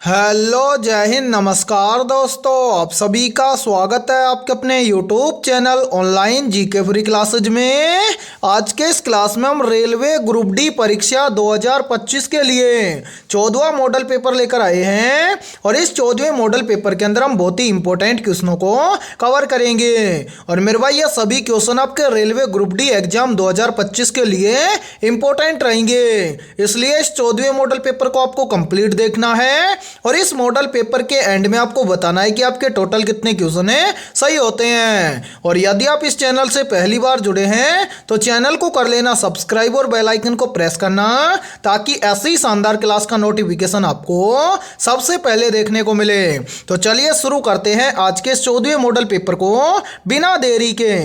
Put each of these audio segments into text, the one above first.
Hello, जय हिंद, नमस्कार दोस्तों। आप सभी का स्वागत है आपके अपने YouTube channel online GK free classes में। आज के इस क्लास में हम रेलवे ग्रुप डी परीक्षा 2025 के लिए 14वां मॉडल पेपर लेकर आए हैं और इस 14वें मॉडल पेपर के अंदर हम बहुत ही इंपॉर्टेंट क्वेश्चनों को कवर करेंगे। और मेरे भाई ये सभी क्वेश्चन आपके रेलवे ग्रुप डी एग्जाम 2025 के लिए इंपॉर्टेंट रहेंगे, इसलिए इस 14वें मॉडल पेपर को आपको कंप्लीट देखना है और इस मॉडल पेपर के एंड में आपको बताना है कि आपके टोटल कितने क्वेश्चन है सही होते हैं। और यदि आप इस चैनल से पहली बार जुड़े हैं तो चैनल को कर लेना सब्सक्राइब और बेल आइकन को प्रेस करना, ताकि ऐसी ही शानदार क्लास का नोटिफिकेशन आपको सबसे पहले देखने को मिले। तो चलिए शुरू करते हैं आज के 14वें मॉडल पेपर को बिना देरी के।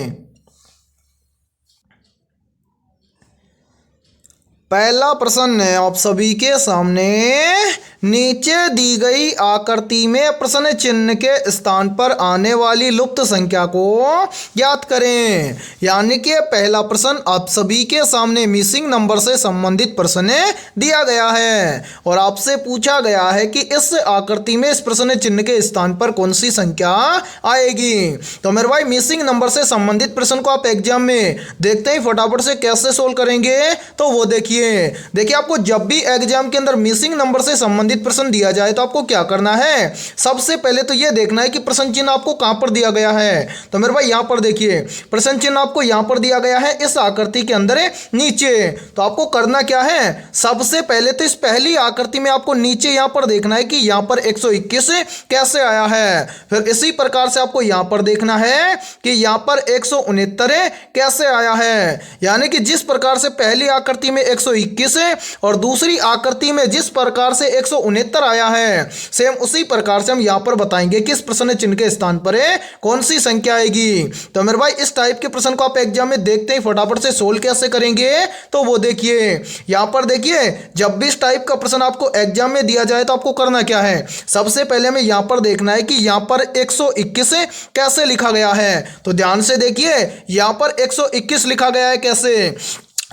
पहला प्रश्न है आप सभी के सामने। नीचे दी गई आकृति में प्रश्न चिन्ह के स्थान पर आने वाली लुप्त संख्या को ज्ञात करें। यानी कि पहला प्रश्न आप सभी के सामने मिसिंग नंबर से संबंधित प्रश्न दिया गया है और आपसे पूछा गया है कि इस आकृति में इस प्रश्न चिन्ह के स्थान पर कौन सी संख्या आएगी। तो मेरे भाई मिसिंग नंबर से संबंधित प्रश्न को आप एग्जाम में देखते ही फटाफट से कैसे सोल्व करेंगे, तो वो देखिए आपको जब भी एग्जाम के अंदर मिसिंग नंबर से संबंधित प्रश्न दिया जाए तो आपको क्या करना है, सबसे पहले तो ये देखना है कि प्रश्न चिन्ह आपको कहां पर दिया गया है। तो मेरे भाई यहां पर देखिए प्रश्न चिन्ह आपको यहां पर दिया गया है इस आकृति के अंदर नीचे। तो आपको करना क्या है, सबसे पहले तो इस पहली आकृति में आपको नीचे यहां पर देखना है कि यहां पर 121 कैसे आया है। फिर इसी प्रकार से आपको यहां पर देखना है कि यहां पर 169 कैसे आया है। यानी कि जिस प्रकार से पहली आकृति में 121 और दूसरी आकृति में जिस प्रकार से 169 आया है, सेम उसी प्रकार से हम यहां पर बताएंगे कि इस प्रश्न चिन्ह के स्थान पर कौन सी संख्या आएगी। तो मेरे भाई इस टाइप के प्रश्न को आप एग्जाम में देखते ही फटाफट से सोल्व कैसे करेंगे, तो वो देखिए यहां पर देखिए जब भी इस टाइप का प्रश्न आपको एग्जाम में दिया जाए तो आपको करना क्या है, सबसे पहले हमें यहां पर देखना है कि यहां पर 121 कैसे लिखा गया है। तो ध्यान से देखिए यहां पर 121 लिखा गया है कैसे।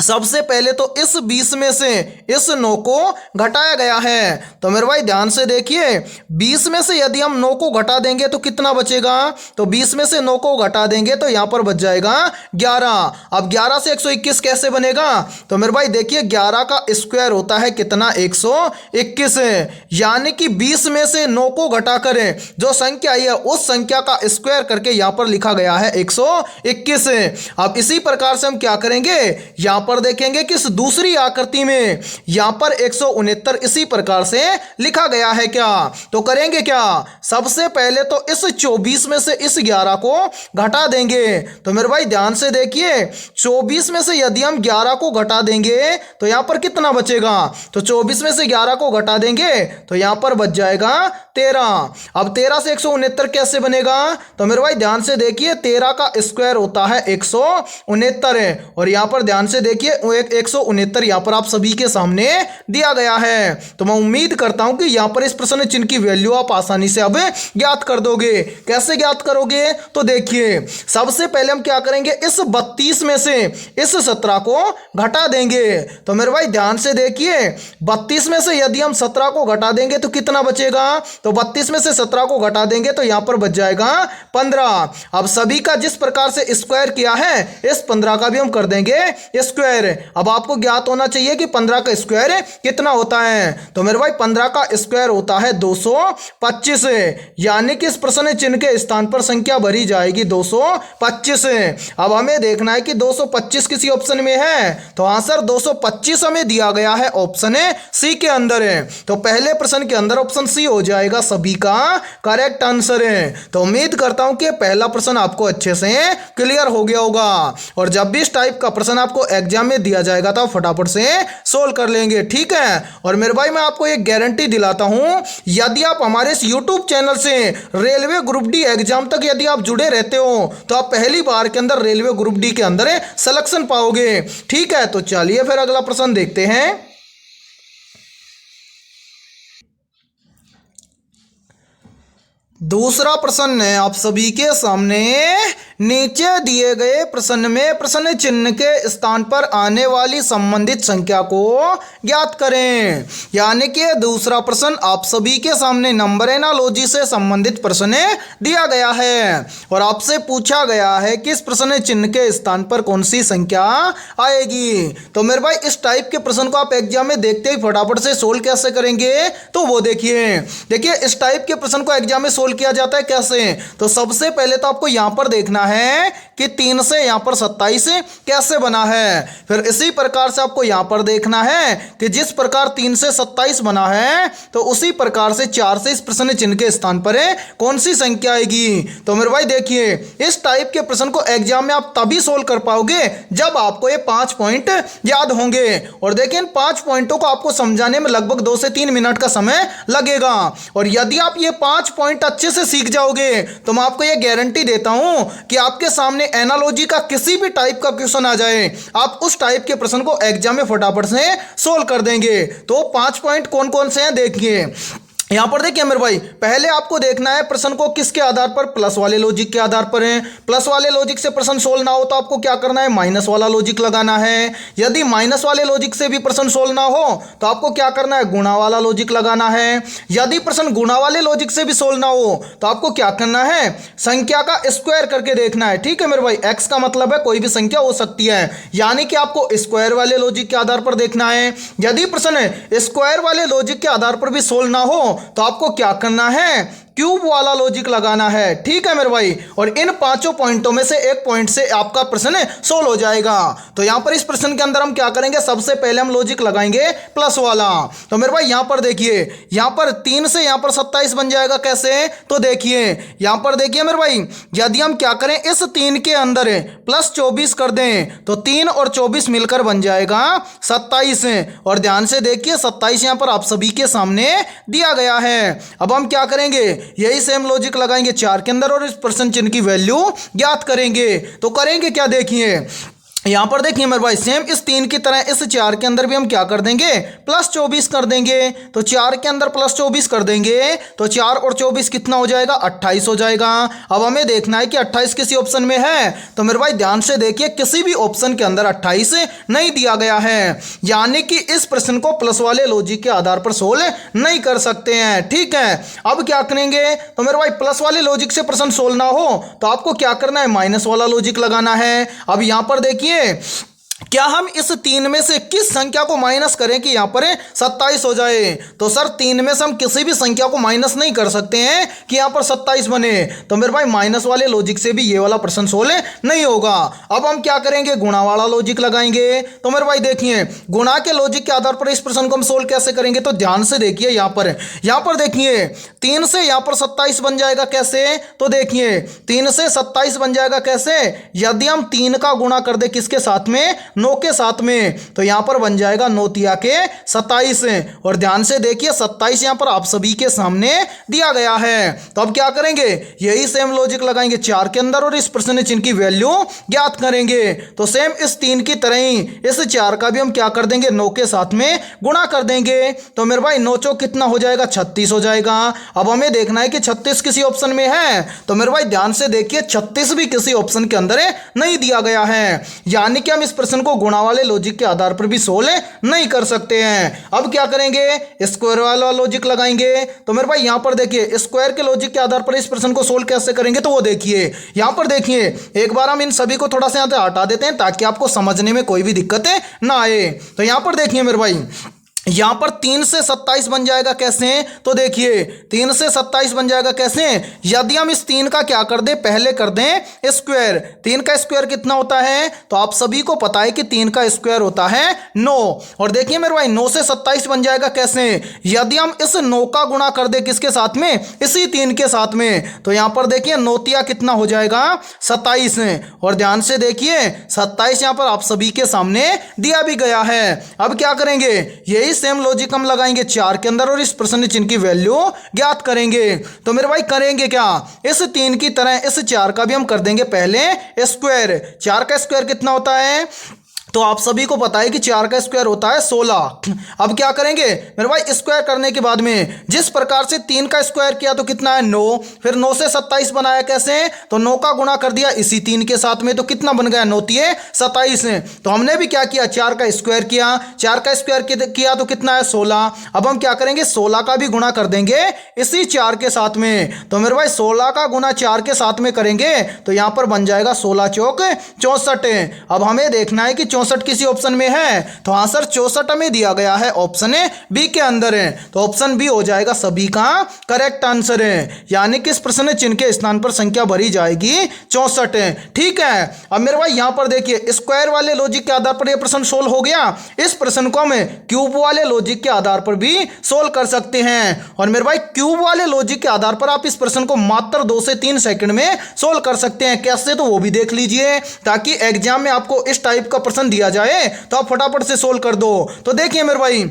सबसे पहले तो इस 20 में से इस 9 को घटाया गया है। तो मेरे भाई ध्यान से देखिए 20 में से यदि हम 9 को घटा देंगे तो कितना बचेगा, तो 20 में से 9 को घटा देंगे तो यहां पर बच जाएगा 11। अब 11 से 121 कैसे बनेगा, तो मेरे भाई देखिए 11 का स्क्वायर होता है कितना, 121। यानी कि 20 में से 9 को घटा कर जो संख्या आई है उस संख्या का स्क्वायर करके यहां पर लिखा गया है 121। अब इसी प्रकार से हम क्या करेंगे, यहां पर देखेंगे कि इस दूसरी आकृति में यहां पर 169 इसी प्रकार से लिखा गया है क्या। तो करेंगे क्या, सबसे पहले तो इस 24 में से इस 11 को घटा देंगे। तो मेरे भाई ध्यान से देखिए 24 में से यदि हम 11 को घटा देंगे तो यहां पर कितना बचेगा, तो 24 में से 11 को घटा देंगे तो यहां पर बच जाएगा 13। अब 13 से 169 कैसे बनेगा, तो मेरे भाई ध्यान से देखिए 13 का स्क्वायर होता है 169 और यहां पर ध्यान से देखिए 169 यहां पर आप सभी के सामने दिया गया है। तो मैं उम्मीद करता हूं कि यहां पर इस प्रश्न चिन्ह की वैल्यू आप आसानी से अब ज्ञात कर दोगे। कैसे ज्ञात करोगे, तो देखिए सबसे पहले हम क्या करेंगे, इस 32 में से इस 17 को घटा देंगे। तो मेरे भाई ध्यान से देखिए 32 में से यदि हम 17 को घटा देंगे तो कितना बचेगा, तो 32 में से 17 को घटा देंगे तो यहां पर बच जाएगा 15। अब सभी का जिस प्रकार से स्क्वायर किया है इस 15 का भी हम कर देंगे स्क्वायर। अब आपको ज्ञात होना चाहिए कि 15 का स्क्वायर कितना होता है, तो मेरे भाई 15 का स्क्वायर होता है 225। यानी कि इस प्रश्न चिन्ह के स्थान पर संख्या भरी जाएगी 225। अब हमें देखना है कि 225 किसी ऑप्शन में है, तो आंसर 225 हमें दिया गया है ऑप्शन सी के अंदर है। तो पहले प्रश्न के अंदर ऑप्शन सी हो जाएगा सभी का करेक्ट आंसर है। तो उम्मीद करता हूं कि पहला प्रश्न आपको अच्छे से क्लियर हो गया होगा और जब भी इस टाइप का प्रश्न आपको एग्जाम में दिया जाएगा तो फटाफट से सोल्व कर लेंगे, ठीक है। और मेरे भाई मैं आपको एक गारंटी दिलाता हूं, यदि आप हमारे इस यूट्यूब चैनल से रेलवे ग्रुप डी एग्जाम तक यदि आप जुड़े रहते हो तो आप पहली बार के अंदर रेलवे ग्रुप डी के अंदर सिलेक्शन पाओगे, ठीक है। तो चलिए फिर अगला प्रश्न देखते हैं। दूसरा प्रश्न है आप सभी के सामने, नीचे दिए गए प्रश्न में प्रश्न चिन्ह के स्थान पर आने वाली संबंधित संख्या को ज्ञात करें। यानी कि दूसरा प्रश्न आप सभी के सामने नंबर एनालॉजी से संबंधित प्रश्न दिया गया है और आपसे पूछा गया है कि इस प्रश्न चिन्ह के स्थान पर कौन सी संख्या आएगी। तो मेरे भाई इस टाइप के प्रश्न को आप एग्जाम में देखते ही फटाफट से सोल्व कैसे करेंगे, तो वो देखिए इस टाइप के प्रश्न को एग्जाम में किया जाता है कैसे। तो सबसे पहले तो आपको यहां पर देखना है कि 3 से यहां पर 27 कैसे बना है। फिर इसी प्रकार से आपको यहां पर देखना है कि जिस प्रकार 3 से 27 बना है तो उसी प्रकार से 4 से इस प्रश्न चिन्ह के स्थान पर कौन सी संख्या आएगी। तो मेरे भाई देखिए इस टाइप के प्रश्न को एग्जाम में आप तभी सोल्व कर पाओगे जब आपको ये 5 पॉइंट याद होंगे। और देखिए इन 5 पॉइंटों को आपको समझाने में लगभग 2 से 3 मिनट का समय लगेगा। और यदि आप ये 5 पॉइंट अच्छे से सीख जाओगे तो मैं आपको ये गारंटी देता हूं कि आपके सामने एनालॉजी का किसी भी टाइप का क्वेश्चन आ जाए, आप उस टाइप के प्रश्न को एग्जाम में फटाफट से सोल्व कर देंगे। तो 5 पॉइंट कौन कौन से हैं देखिए। यहां पर देखिए मेरे भाई, पहले आपको देखना है प्रश्न को किसके आधार पर, प्लस वाले लॉजिक के आधार पर है। प्लस वाले लॉजिक से प्रश्न सोल्व ना हो तो आपको क्या करना है, माइनस वाला लॉजिक लगाना है। यदि माइनस वाले लॉजिक से भी प्रश्न सोल्व ना हो तो आपको क्या करना है, गुणा वाला लॉजिक लगाना है। यदि प्रश्न गुणा वाले लॉजिक से भी सोल्व ना हो तो आपको क्या करना है, संख्या का स्क्वायर करके देखना है। ठीक है मेरे भाई, एक्स का मतलब है कोई भी संख्या हो सकती है, यानी कि आपको स्क्वायर वाले लॉजिक के आधार पर देखना है। यदि प्रश्न स्क्वायर वाले लॉजिक के आधार पर भी सोल्व ना हो तो आपको क्या करना है, क्यूब वाला लॉजिक लगाना है। ठीक है मेरे भाई, और इन 5 पॉइंटों में से एक पॉइंट से आपका प्रश्न सोल्व हो जाएगा। तो यहां पर इस प्रश्न के अंदर हम क्या करेंगे, सबसे पहले हम लॉजिक लगाएंगे प्लस वाला। तो मेरे भाई यहां पर देखिए, यहां पर 3 से यहां पर 27 बन जाएगा कैसे, तो देखिए यहां पर देखिए मेरे भाई, यदि हम क्या करें इस 3 के अंदर प्लस 24 कर दें तो 3 और 24 मिलकर बन जाएगा 27। और ध्यान से देखिए 27 यहां पर आप सभी के सामने दिया गया है। अब हम क्या करेंगे, यही सेम लॉजिक लगाएंगे 4 के अंदर और इस प्रश्न चिन्ह की वैल्यू ज्ञात करेंगे। तो करेंगे क्या देखिए, यहां पर देखिए मेरे भाई सेम इस 3 की तरह इस 4 के अंदर भी हम क्या कर देंगे, प्लस 24 कर देंगे। तो 4 के अंदर प्लस 24 कर देंगे तो 4 और 24 कितना हो जाएगा, 28 हो जाएगा। अब हमें देखना है कि 28 किसी ऑप्शन में है। तो मेरे भाई ध्यान से देखिए किसी भी ऑप्शन के अंदर 28 नहीं दिया गया है, यानी कि इस प्रश्न को प्लस वाले लॉजिक के आधार पर सोल्व नहीं कर सकते हैं। ठीक है, अब क्या करेंगे, तो मेरे भाई प्लस वाले लॉजिक से प्रश्न सोल्व ना हो तो आपको क्या करना है, माइनस वाला लॉजिक लगाना है। अब यहां पर देखिए क्या हम इस 3 में से किस संख्या को माइनस करें कि यहां पर 27 हो जाए। तो सर 3 में से हम किसी भी संख्या को माइनस नहीं कर सकते हैं कि यहां पर 27 बने। तो मेरे भाई माइनस वाले लॉजिक से भी ये वाला प्रश्न सोल्व नहीं होगा। अब हम क्या करेंगे, गुणा वाला लॉजिक लगाएंगे। तो मेरे भाई देखिए गुणा के लॉजिक के आधार पर इस प्रश्न को हम सोल्व कैसे करेंगे, तो ध्यान से देखिए यहां पर देखिए 3 से यहां पर 27 बन जाएगा कैसे, तो देखिए 3 से 27 बन जाएगा कैसे, यदि हम 3 का गुणा कर दे किसके साथ में, 9 के साथ में, तो यहां पर बन जाएगा 9 तिया के 27। और ध्यान से देखिए 27 यहां पर आप सभी के सामने दिया गया है। तो अब क्या करेंगे, यही सेम लॉजिक लगाएंगे 4 के अंदर और इस प्रश्न चिन्ह की वैल्यू ज्ञात करेंगे। तो सेम इस 3 की तरह ही इस 4 का भी हम क्या कर देंगे, 9 के साथ में गुणा कर देंगे। तो मेरे भाई 9 चौक कितना हो जाएगा, 36 हो जाएगा। अब हमें देखना है कि 36 किसी ऑप्शन में है। तो मेरे भाई ध्यान से देखिए 36 भी किसी ऑप्शन के अंदर नहीं दिया गया है, यानी कि हम इस प्रश्न को गुणा वाले लॉजिक के आधार पर भी सोल्व नहीं कर सकते हैं। अब क्या करेंगे, स्क्वायर वाला लॉजिक लगाएंगे। तो मेरे भाई यहां पर देखिए स्क्वायर के लॉजिक के आधार पर इस प्रश्न को सोल्व कैसे करेंगे, तो वो देखिए यहां पर देखिए एक बार हम इन सभी को थोड़ा सा यहां से हटा देते हैं ताकि आपको समझने में कोई भी दिक्कत ना आए। तो यहां पर देखिए मेरे भाई यहां पर 3 से 27 बन जाएगा कैसे, तो देखिए 3 से 27 बन जाएगा कैसे, यदि हम इस 3 का क्या कर दें, पहले कर दें स्क्वायर। 3 का स्क्वायर कितना होता है, तो आप सभी को पता है कि 3 का स्क्वायर होता है 9। और देखिए मेरे भाई 9 से 27 बन जाएगा कैसे, यदि हम इस 9 का गुणा कर दें किसके साथ में, इसी 3 के साथ में। तो यहां पर देखिए 9 तिया कितना हो जाएगा, 27। और ध्यान से देखिए 27 यहां पर आप सभी के सामने दिया भी गया है। अब क्या करेंगे, यही सेम लॉजिक हम लगाएंगे 4 के अंदर और इस प्रश्न चिन्ह की वैल्यू ज्ञात करेंगे। तो मेरे भाई करेंगे क्या, इस 3 की तरह इस 4 का भी हम कर देंगे पहले स्क्वायर। 4 का स्क्वायर कितना होता है, तो आप सभी को पता है कि 4 का स्क्वायर होता है 16। अब क्या करेंगे मेरे भाई, स्क्वायर करने के बाद में जिस प्रकार से 3 का स्क्वायर किया तो कितना है 9, फिर 9 से 27 बनाया कैसे, तो 9 का गुणा कर दिया इसी 3 के साथ में, तो कितना बन गया 9 तिये 27। तो हमने भी क्या किया, 4 का स्क्वायर किया, 4 का स्क्वायर किया तो कितना है 16। अब हम क्या करेंगे 16 का भी गुणा कर देंगे इसी 4 के साथ में, तो मेरे भाई 16 का गुणा 4 के साथ में करेंगे तो यहां पर बन जाएगा 16 चौक 64। अब हमें देखना है कि 64 किसी ऑप्शन में है, तो हाँ सर 64 में दिया गया है ऑप्शन बी के अंदर है, तो ऑप्शन बी हो जाएगा सभी का करेक्ट आंसर है, यानी कि इस प्रश्न चिन्ह के स्थान पर संख्या भरी जाएगी 64। ठीक है, अब मेरे भाई यहां पर देखिए स्क्वायर वाले लॉजिक के आधार पर यह प्रश्न सोल्व हो गया, इस प्रश्न को हम क्यूब वाले लॉजिक के आधार पर भी सोल्व कर सकते हैं। और मेरे भाई क्यूब वाले लॉजिक के आधार पर आप इस प्रश्न को मात्र 2 से 3 सेकंड में सोल्व कर सकते हैं, कैसे तो वो भी देख लीजिए, ताकि एग्जाम में आपको इस टाइप का प्रश्न दिया जाए तो आप फटाफट से सोल्व कर दो। तो देखिए मेरे भाई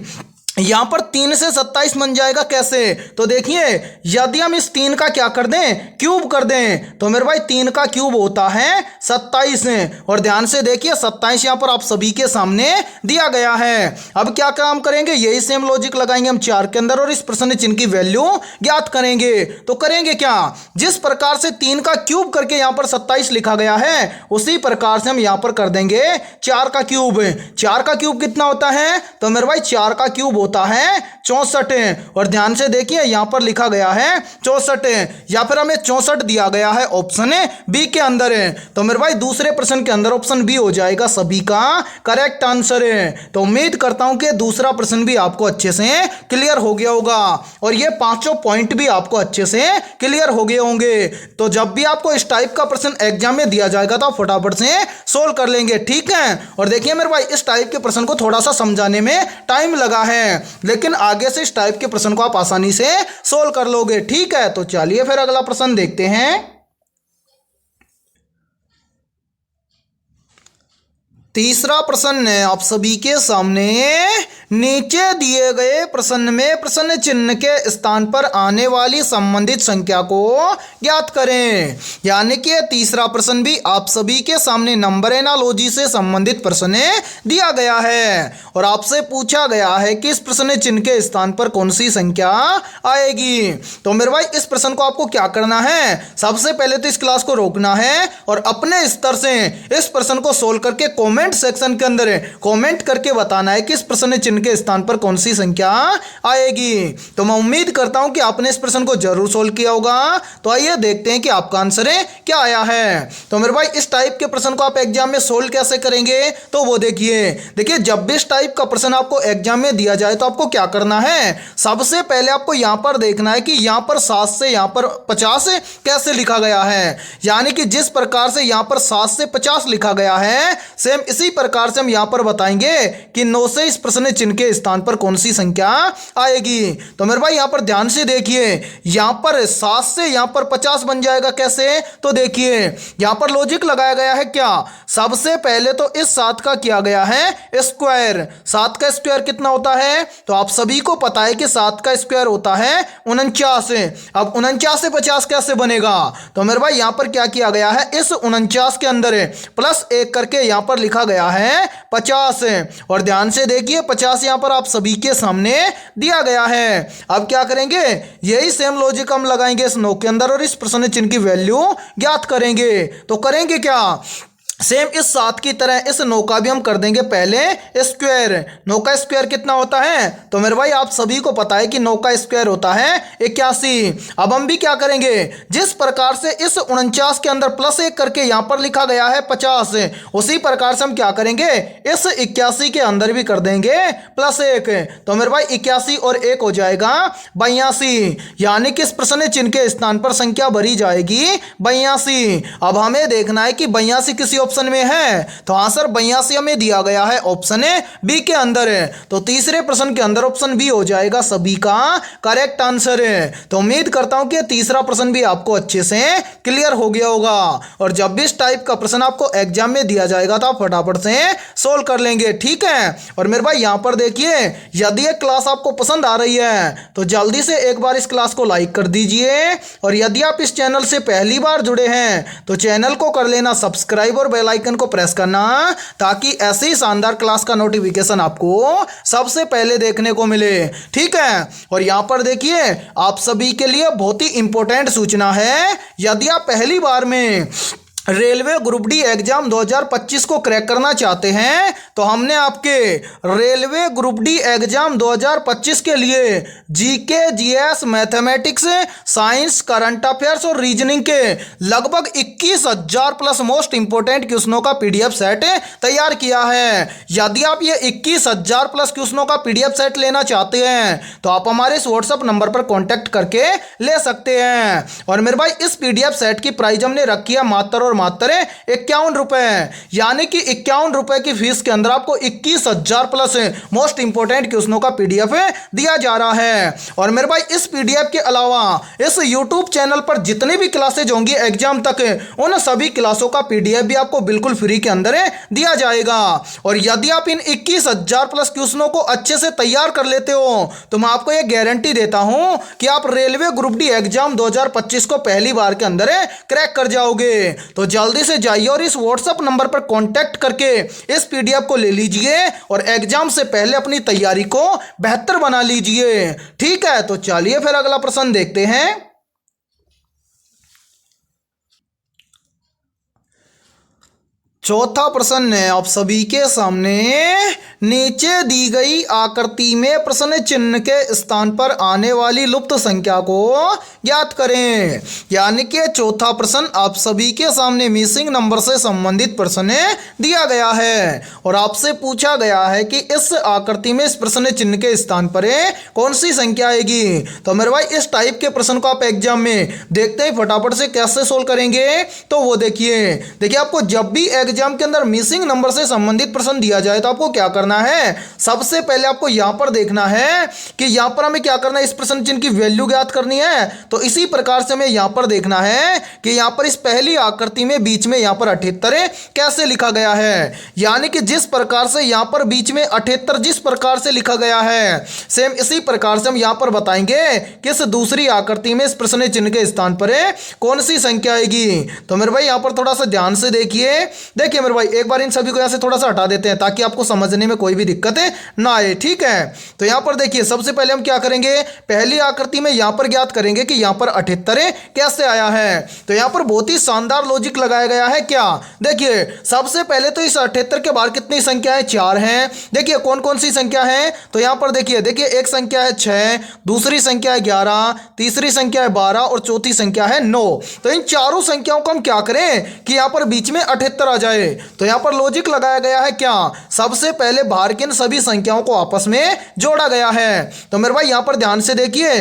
यहां पर 3 से 27 बन जाएगा कैसे, तो देखिए यदि हम इस 3 का क्या कर दें क्यूब कर दें, तो मेरे भाई 3 का क्यूब होता है 27। और ध्यान से देखिए 27 यहां पर आप सभी के सामने दिया गया है। अब क्या काम करेंगे, यही सेम लॉजिक लगाएंगे हम 4 के अंदर और इस प्रश्न चिन्ह की वैल्यू ज्ञात करेंगे। तो करेंगे क्या, जिस प्रकार से 3 का क्यूब करके यहां पर 27 लिखा गया है उसी प्रकार से हम यहां पर कर देंगे 4 का क्यूब। 4 का क्यूब कितना होता है, तो मेरे भाई 4 का क्यूब होता है 64। और ध्यान से देखिए यहां पर लिखा गया है 64, या फिर हमें 64 दिया गया है ऑप्शन बी के अंदर है, तो मेरे भाई दूसरे प्रश्न के अंदर ऑप्शन बी हो जाएगा सभी का करेक्ट आंसर है। तो उम्मीद करता हूं कि दूसरा प्रश्न भी आपको अच्छे से क्लियर हो गया होगा और ये पांचों पॉइंट भी आपको अच्छे से क्लियर हो गए होंगे। तो जब भी आपको इस टाइप का प्रश्न एग्जाम में दिया जाएगा तो आप फटाफट से सोल्व कर लेंगे। ठीक है, और देखिए मेरे भाई इस टाइप के प्रश्न को थोड़ा सा समझाने में टाइम लगा है, लेकिन आगे से इस टाइप के प्रश्न को आप आसानी से सोल्व कर लोगे। ठीक है, तो चलिए फिर अगला प्रश्न देखते हैं। तीसरा प्रश्न है आप सभी के सामने, नीचे दिए गए प्रश्न में प्रश्न चिन्ह के स्थान पर आने वाली संबंधित संख्या को ज्ञात करें। यानी कि तीसरा प्रश्न भी आप सभी के सामने नंबर एनालॉजी से संबंधित प्रश्न दिया गया है और आपसे पूछा गया है कि इस प्रश्न चिन्ह के स्थान पर कौन सी संख्या आएगी। तो मेरे भाई इस प्रश्न को आपको क्या करना है, सबसे पहले तो इस क्लास को रोकना है और अपने स्तर से इस प्रश्न को सोल्व करके कॉमेंट सेक्शन के अंदर कमेंट करके बताना है कि इस प्रश्न चिन्ह के स्थान पर कौन सी संख्या आएगी। तो मैं उम्मीद करता हूं कि आपने इस प्रश्न को जरूर सोल्व किया होगा। तो आइए देखते हैं कि आपका आंसर क्या आया है। तो मेरे भाई इस टाइप के प्रश्न को आप एग्जाम में सोल्व कैसे करेंगे, तो वो देखिए जब भी इस टाइप का प्रश्न आपको एग्जाम में दिया जाए तो आपको क्या करना है, सबसे पहले आपको यहां पर देखना है कि यहां पर 7 से यहां पर 50 कैसे लिखा गया है। यानी कि जिस प्रकार से यहां पर 7 से 50 लिखा गया है सेम इसी प्रकार से हम यहां पर बताएंगे कि 9 से इस प्रश्न चिन्ह के स्थान पर कौन सी संख्या आएगी। तो मेरे भाई यहां पर ध्यान से देखिए, यहां पर 7 से यहां पर 50 बन जाएगा कैसे, तो देखिए यहां पर लॉजिक लगाया गया है क्या, सबसे पहले तो इस 7 का किया गया है स्क्वायर। 7 का स्क्वायर कितना होता है, तो आप सभी को पता है कि 7 का स्क्वायर होता है 49। अब 49 से 50 कैसे बनेगा, तो मेरे भाई यहां पर क्या किया गया है, इस 49 के अंदर प्लस 1 करके यहां पर लिखा गया है 50। और ध्यान से देखिए 50 यहां पर आप सभी के सामने दिया गया है। अब क्या करेंगे, यही सेम लॉजिक हम लगाएंगे इस 9 के अंदर और इस प्रश्न चिन्ह की वैल्यू ज्ञात करेंगे। तो करेंगे क्या, सेम इस 7 की तरह इस 9 का भी हम कर देंगे पहले स्क्वायर। 9 का स्क्वायर कितना होता है, तो मेरे भाई आप सभी को पता है कि 9 का स्क्वायर होता है 81। अब हम भी क्या करेंगे, जिस प्रकार से इस 49 के अंदर प्लस 1 करके यहां पर लिखा गया है 50, उसी प्रकार से हम क्या करेंगे, इस 81 के अंदर भी कर देंगे प्लस 1। तो मेरे भाई 81 और 1 हो जाएगा 82, यानी कि इस प्रश्न चिन्ह के स्थान पर संख्या भरी जाएगी 82। अब हमें देखना है कि 82 किसी ऑप्शन में है, तो हाँ सर 82 हमें दिया गया है ऑप्शन बी के अंदर है। तो तीसरे प्रश्न के अंदर ऑप्शन बी हो जाएगा सभी का करेक्ट आंसर है। तो उम्मीद करता हूं कि तीसरा प्रश्न भी आपको अच्छे से क्लियर हो गया होगा और जब भी इस टाइप का प्रश्न आपको एग्जाम में दिया जाएगा तो आप फटाफट से सोल्व कर लेंगे। ठीक है, और मेरे भाई यहां पर देखिए, यदि ये क्लास आपको पसंद आ रही है तो जल्दी से एक बार इस क्लास को लाइक कर दीजिए और यदि आप इस चैनल से पहली बार जुड़े हैं तो चैनल को कर लेना सब्सक्राइब और बेल आइकन को प्रेस करना ताकि ऐसी शानदार क्लास का नोटिफिकेशन आपको सबसे पहले देखने को मिले। ठीक है, और यहां पर देखिए आप सभी के लिए बहुत ही इंपॉर्टेंट सूचना है। यदि आप पहली बार में रेलवे ग्रुप डी एग्जाम 2025 को क्रैक करना चाहते हैं तो हमने आपके रेलवे ग्रुप डी एग्जाम 2025 के लिए GK, GS, mathematics, science, current affairs और रीजनिंग के लगभग 21,000 प्लस मोस्ट इंपोर्टेंट क्वेश्चनों का पीडीएफ सेट तैयार किया है। यदि आप ये 21,000 प्लस क्वेश्चनों का पीडीएफ सेट लेना चाहते हैं तो आप हमारे इस व्हाट्सएप नंबर पर कॉन्टैक्ट करके ले सकते हैं। और मेरे भाई इस पीडीएफ सेट की प्राइस हमने रखी है मात्र और मात्र 51 रुपए, यानी कि 51 रुपए की फीस के अंदर आपको 21,000 प्लस मोस्ट इंपोर्टेंट क्वेश्चनों का पीडीएफ दिया जा रहा है। और मेरे भाई इस पीडीएफ के अलावा इस यूट्यूब चैनल पर जितनी भी क्लासेज होंगी एग्जाम तक, उन सभी क्लासों का पीडीएफ भी आपको बिल्कुल फ्री के अंदर दिया जाएगा। और यदि आप इन 21,000 प्लस क्वेश्चनों को अच्छे से तैयार कर लेते हो तो मैं आपको यह गारंटी देता हूं कि आप रेलवे ग्रुप डी एग्जाम 2025 को पहली बार के अंदर क्रैक कर जाओगे। तो जल्दी से जाइए और इस व्हाट्सएप नंबर पर कांटेक्ट करके इस पीडीएफ को ले लीजिए और एग्जाम से पहले अपनी तैयारी को बेहतर बना लीजिए। ठीक है, तो चलिए फिर अगला प्रश्न देखते हैं। चौथा प्रश्न है आप सभी के सामने, नीचे दी गई आकृति में प्रश्न चिन्ह के स्थान पर आने वाली लुप्त संख्या को ज्ञात करें। यानी कि चौथा प्रश्न आप सभी के सामने मिसिंग नंबर से संबंधित प्रश्न दिया गया है और आपसे पूछा गया है कि इस आकृति में इस प्रश्न चिन्ह के स्थान पर कौन सी संख्या आएगी। तो मेरे भाई इस टाइप के प्रश्न को आप एग्जाम में देखते ही फटाफट से कैसे सोल्व करेंगे। तो वो देखिए आपको जब भी एग्जाम के अंदर मिसिंग नंबर से संबंधित प्रश्न दिया जाए तो आपको क्या करना है, सबसे पहले आपको यहां पर देखना है कि यहां पर हमें क्या करना है, इस प्रश्न चिन्ह की वैल्यू ज्ञात करनी है। तो इसी प्रकार से हमें यहां पर देखना है कि यहां पर इस पहली आकृति में बीच में यहां पर 78 कैसे लिखा गया है। यानी कि जिस प्रकार से यहां पर बीच में 78 जिस प्रकार से लिखा गया है, सेम इसी प्रकार से हम यहां पर बताएंगे कि इस दूसरी आकृति में इस प्रश्न चिन्ह के स्थान पर कौन सी संख्या आएगी। तो मेरे भाई यहां पर थोड़ा सा ध्यान से देखिए मेरे भाई, एक बार इन सभी को यहां से थोड़ा सा हटा देते हैं ताकि आपको समझने में कोई भी दिक्कत ना आए। ठीक है, तो यहां पर देखिए सबसे पहले हम क्या करेंगे, पहली आकृति में यहां पर ज्ञात करेंगे कि यहां पर 78 कैसे आया है। तो यहां पर बहुत ही शानदार लॉजिक लगाया गया है। क्या देखिए, सबसे पहले तो इस 78 के बाहर कितनी संख्याएं, 4 हैं। देखिए कौन कौन सी संख्या है, तो यहां पर देखिए एक संख्या है 6, दूसरी संख्या है 11, तीसरी संख्या है 12 और चौथी संख्या है 9। तो इन चारों संख्याओं को हम क्या करें कि यहां पर बीच में 78 आ जाए। तो यहां पर लॉजिक लगाया गया है क्या, सबसे पहले बाहर की सभी संख्याओं को आपस में जोड़ा गया है। तो मेरे भाई यहां पर ध्यान से देखिए,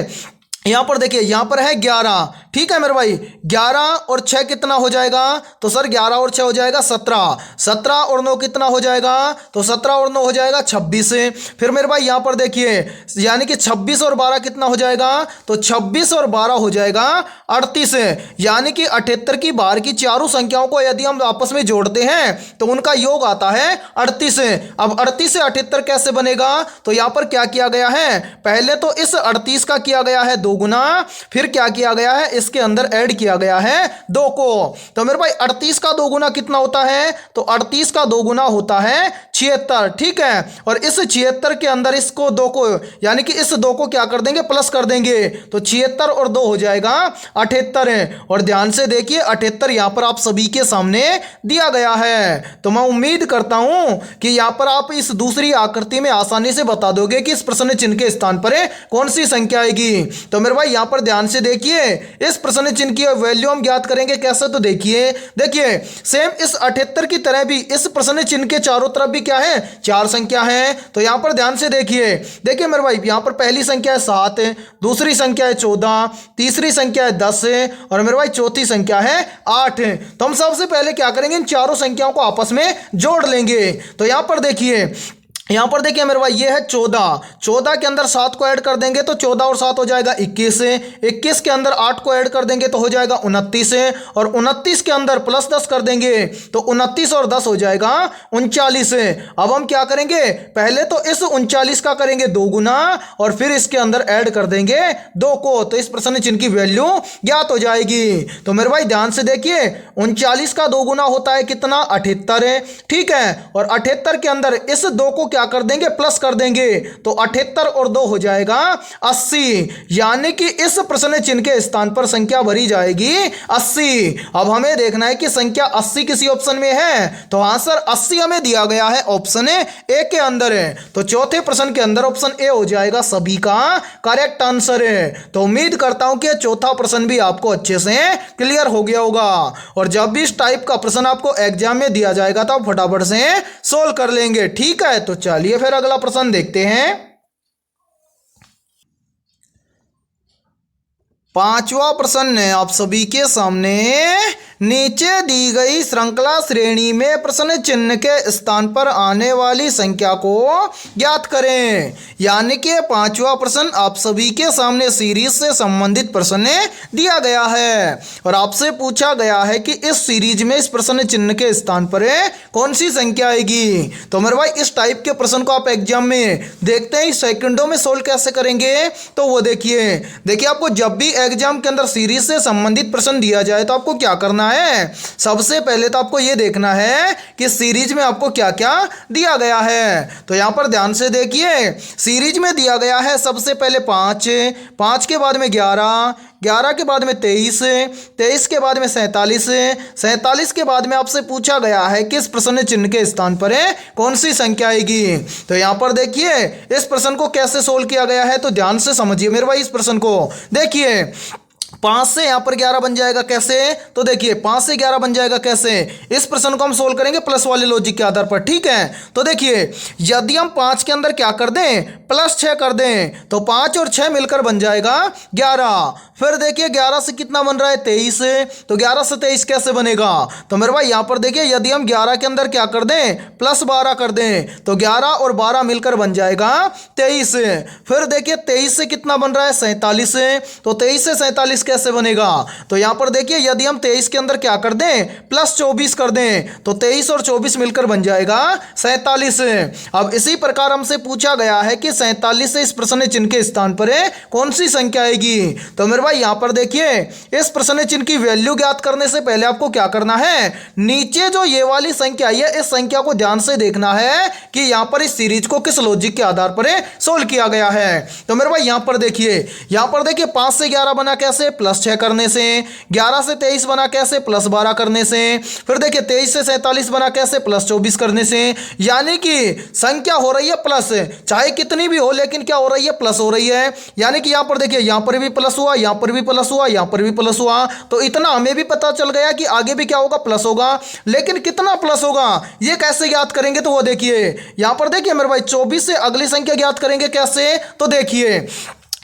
यहां पर देखिए यहां पर है 11। ठीक है मेरे भाई, 11 और 6 कितना हो जाएगा, तो सर 11 और 6 हो जाएगा 17, 17 और 9 कितना हो जाएगा, तो 17 और 9 हो जाएगा 26। फिर मेरे भाई यहां पर देखिए यानी कि 26 और 12 कितना हो जाएगा, तो 26 और 12 हो जाएगा 38। यानी कि 78 की बाहर की चारों संख्याओं को यदि हम आपस में जोड़ते हैं तो उनका योग आता है 38। अब 38 से 78 कैसे बनेगा, तो यहां पर क्या किया गया है, पहले तो इस 38 का किया गया है 2 गुना, फिर क्या किया गया है, इसके अंदर ऐड किया गया है 2 को। तो मेरे भाई 38 का 2 गुना कितना होता है, तो 38 का 2 गुना होता है 76। ठीक है, और इस 76 के अंदर इसको 2 को यानी कि इस 2 को क्या कर देंगे, प्लस कर देंगे। तो 76 और 2 हो जाएगा 78। और ध्यान से देखिए 78 यहां पर आप सभी के सामने दिया गया है। तो मैं उम्मीद करता हूं कि यहां पर आप इस दूसरी आकृति में आसानी से बता दोगे कि इस प्रश्न चिन्ह के स्थान पर कौन सी संख्या आएगी। तो मेरे भाई यहां पर ध्यान से देखिए, इस प्रश्न चिन्ह की वैल्यू हम ज्ञात करेंगे कैसे, तो देखिए सेम इस 78 की तरह भी इस प्रश्न चिन्ह के चारों तरफ भी क्या है, 4 संख्या है। तो यहां पर ध्यान से देखिए मेरे भाई यहां पर पहली संख्या है 7, दूसरी संख्या है 14, तीसरी संख्या है 10 और मेरे भाई चौथी संख्या है 8। तो हम सबसे पहले क्या करेंगे, इन चारों संख्याओं को आपस में जोड़ लेंगे। तो यहां पर देखिए यहाँ पर देखिए मेरे भाई ये है 14, 14 के अंदर 7 को ऐड कर देंगे तो 14 और 7 हो जाएगा 21, 21 के अंदर 8 को ऐड कर देंगे तो हो जाएगा 29, और 29 के अंदर प्लस 10 कर देंगे तो 29 और 10 हो जाएगा 39। अब हम क्या करेंगे, पहले तो इस 39 का करेंगे 2 गुना और फिर इसके अंदर ऐड कर देंगे 2 को, तो इस प्रश्न चिन्ह की वैल्यू ज्ञात हो जाएगी। तो मेरे भाई ध्यान से देखिए 39 का 2 गुना होता है कितना, 78, ठीक है, और 78 के अंदर इस 2 को क्या कर देंगे, प्लस कर देंगे तो 78 और 2 हो जाएगा 80, यानी कि इस प्रश्न चिन्ह के स्थान पर संख्या भरी जाएगी 80। अब हमें देखना है कि संख्या 80 किसी ऑप्शन में है, तो आंसर 80 हमें दिया गया है ऑप्शन ए के अंदर है, तो चौथे प्रश्न के अंदर ऑप्शन ए हो जाएगा सभी का करेक्ट आंसर है। तो उम्मीद करता हूं कि चौथा प्रश्न भी आपको अच्छे से क्लियर हो गया होगा, और जब भी इस टाइप का प्रश्न आपको एग्जाम में दिया जाएगा तो आप फटाफट से सोल्व कर लेंगे, ठीक है। तो चलिए फिर अगला प्रश्न देखते हैं। पांचवा प्रश्न है आप सभी के सामने, नीचे दी गई श्रृंखला श्रेणी में प्रश्न चिन्ह के स्थान पर आने वाली संख्या को ज्ञात करें। यानी कि पांचवा प्रश्न आप सभी के सामने सीरीज से संबंधित प्रश्न दिया गया है और आपसे पूछा गया है कि इस सीरीज में इस प्रश्न चिन्ह के स्थान पर कौन सी संख्या आएगी। तो मेरे भाई इस टाइप के प्रश्न को आप एग्जाम में देखते हैं सेकंडों में सोल्व कैसे करेंगे, तो वो देखिए आपको जब भी एग्जाम के अंदर सीरीज से संबंधित प्रश्न दिया जाए तो आपको क्या करना है, सबसे पहले तो आपको यह देखना है कि सीरीज में आपको क्या क्या दिया गया है। तो यहां पर ध्यान से देखिए सीरीज में दिया गया है सबसे पहले 5, 5 के बाद में 11, 11 के बाद में 23, 23 के बाद में 47, 47 के बाद में आपसे पूछा गया है कि इस प्रश्न चिन्ह के स्थान पर कौन सी संख्या आएगी। तो यहां पर देखिए इस प्रश्न को कैसे सोल्व किया गया है, तो ध्यान से समझिए मेरे भाई। इस प्रश्न को देखिए 5 से यहां पर 11 बन जाएगा कैसे, तो देखिए 5 से 11 बन जाएगा कैसे, इस प्रश्न को हम सोल्व करेंगे प्लस वाले लॉजिक के आधार पर, ठीक है। तो देखिए यदि हम 5 के अंदर क्या कर दें, प्लस 6 कर दें तो 5 और 6 मिलकर बन जाएगा 11। फिर देखिए 11 से कितना बन रहा है 23, तो 11 से 23 कैसे बनेगा, तो मेरे भाई यहां पर देखिए यदि हम 11 के अंदर क्या कर दें, प्लस 12 कर दें तो 11 और 12 मिलकर बन जाएगा 23। फिर देखिए 23 से कितना बन रहा है 47, तो 23 से 47 कैसे बनेगा, तो यहां पर देखिए यदि हम 23 के अंदर क्या कर दें, प्लस 24 कर दें तो 23 और 24 मिलकर बन जाएगा 47। अब इसी प्रकार हमसे पूछा गया है कि 47 से इस प्रश्न चिन्ह के स्थान पर कौन सी संख्या आएगी। तो मेरे भाई यहां पर देखिए इस प्रश्न चिन्ह की वैल्यू ज्ञात करने से पहले आपको क्या करना है, नीचे जो ये वाली संख्या है इस संख्या को ध्यान से देखना है कि यहां पर इस सीरीज को किस लॉजिक के आधार पर सोल्व किया गया है। तो मेरे भाई यहां पर देखिए 5 से 11 बना कैसे, प्लस 6 करने से, 11 से 23 बना कैसे, प्लस 12 करने से, फिर देखिए 23 से 47 बना कैसे, प्लस 24 करने से, यानी कि संख्या हो रही है प्लस, चाहे कितनी भी हो लेकिन क्या हो रही है, प्लस हो रही है। यानी कि यहां पर देखिए यहां पर भी प्लस हुआ, यहां पर भी प्लस हुआ, यहां पर भी प्लस हुआ, तो इतना हमें भी पता चल गया कि आगे भी क्या होगा, प्लस होगा। लेकिन कितना प्लस होगा ये कैसे ज्ञात करेंगे, तो वो देखिए यहां पर देखिए मेरे भाई 24 से अगली संख्या ज्ञात करेंगे कैसे, तो देखिए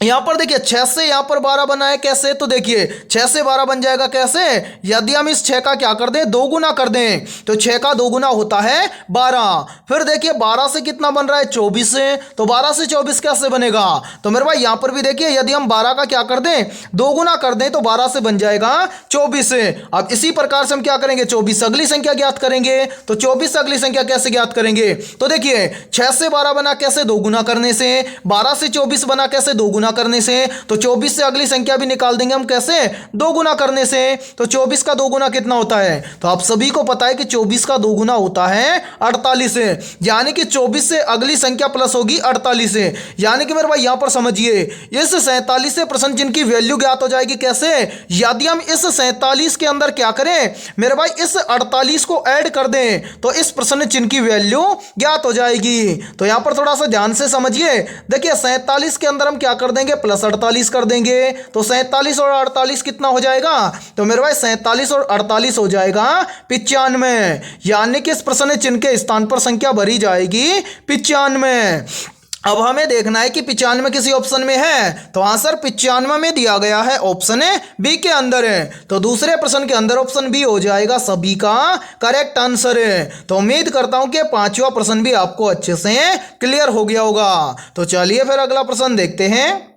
यहां पर देखिए 6 से यहां पर 12 बना है कैसे, तो देखिए 6 से 12 बन जाएगा कैसे, यदि हम इस 6 का क्या कर दें, 2 गुना कर दें तो 6 का 2 गुना होता है 12। फिर देखिए 12 से कितना बन रहा है 24, तो 12 से 24 कैसे बनेगा, तो मेरे भाई यहां पर भी देखिए यदि हम 12 का क्या कर दें, 2 गुना कर दें तो 12 से बन जाएगा 24। अब इसी प्रकार से हम क्या करेंगे 24 से अगली संख्या ज्ञात करेंगे, तो 24 से अगली संख्या कैसे ज्ञात करेंगे, तो देखिए 6 से 12 बना कैसे, 2 गुना करने से, 12 से 24 बना कैसे, 2 गुना करने से, तो 24 से अगली संख्या भी निकाल देंगे हम कैसे, 2 गुना करने से। तो 24 का 2 गुना कितना होता है, तो आप सभी को पता है कि 24 का 2 गुना होता है 48, यानी कि 24 से अगली संख्या प्लस होगी 48। यानी कि मेरे भाई यहां पर समझिए इस 47 से प्रश्न चिन्ह की वैल्यू ज्ञात हो जाएगी कैसे, यदि हम इस 47 के अंदर क्या करें मेरे भाई, इस 48 को ऐड कर दें तो इस प्रश्न चिन्ह की वैल्यू ज्ञात हो जाएगी। तो यहां पर थोड़ा सा ध्यान से समझिए, देखिए 47 के अंदर हम क्या कर देंगे, प्लस 48 कर देंगे, तो 47 और 48 कितना हो जाएगा, तो मेरे भाई 47 और 48 हो जाएगा 95, यानी कि इस प्रश्न चिन्ह के स्थान पर संख्या भरी जाएगी 95। अब हमें देखना है कि 95 किसी ऑप्शन में है, तो आंसर 95 में दिया गया है ऑप्शन है बी के अंदर है, तो दूसरे प्रश्न के अंदर ऑप्शन बी हो जाएगा सभी का करेक्ट आंसर है। तो उम्मीद करता हूं कि पांचवा प्रश्न भी आपको अच्छे से क्लियर हो गया होगा। तो चलिए फिर अगला प्रश्न देखते हैं।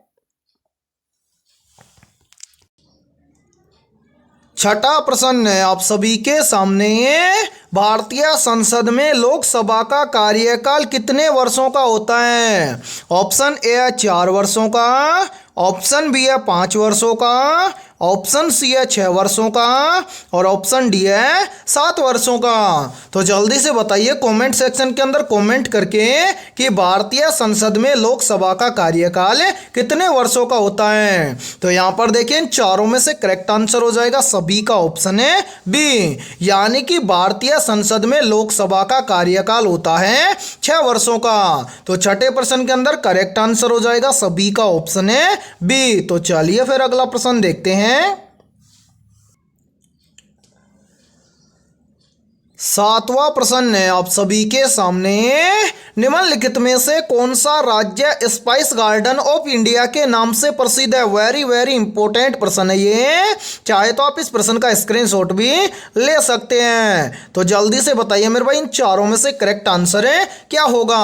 छठा प्रश्न है आप सभी के सामने, भारतीय संसद में लोकसभा का कार्यकाल कितने वर्षों का होता है? ऑप्शन ए है 4 वर्षों का, ऑप्शन बी है 5 वर्षों का, ऑप्शन सी है 6 वर्षों का और ऑप्शन डी है 7 वर्षों का। तो जल्दी से बताइए कमेंट सेक्शन के अंदर कमेंट करके कि भारतीय संसद में लोकसभा का कार्यकाल कितने वर्षों का होता है। तो यहाँ पर देखिए इन चारों में से करेक्ट आंसर हो जाएगा सभी का ऑप्शन है बी, यानी कि भारतीय संसद में लोकसभा का कार्यकाल होता है 6 वर्षों का। तो छठे प्रश्न के अंदर करेक्ट आंसर हो जाएगा सभी का ऑप्शन है बी। तो चलिए फिर अगला प्रश्न देखते हैं। सातवां प्रश्न है आप सभी के सामने, निम्नलिखित में से कौन सा राज्य स्पाइस गार्डन ऑफ इंडिया के नाम से प्रसिद्ध है? वेरी वेरी इंपॉर्टेंट प्रश्न है ये, चाहे तो आप इस प्रश्न का स्क्रीनशॉट भी ले सकते हैं। तो जल्दी से बताइए मेरे भाई इन चारों में से करेक्ट आंसर है क्या होगा।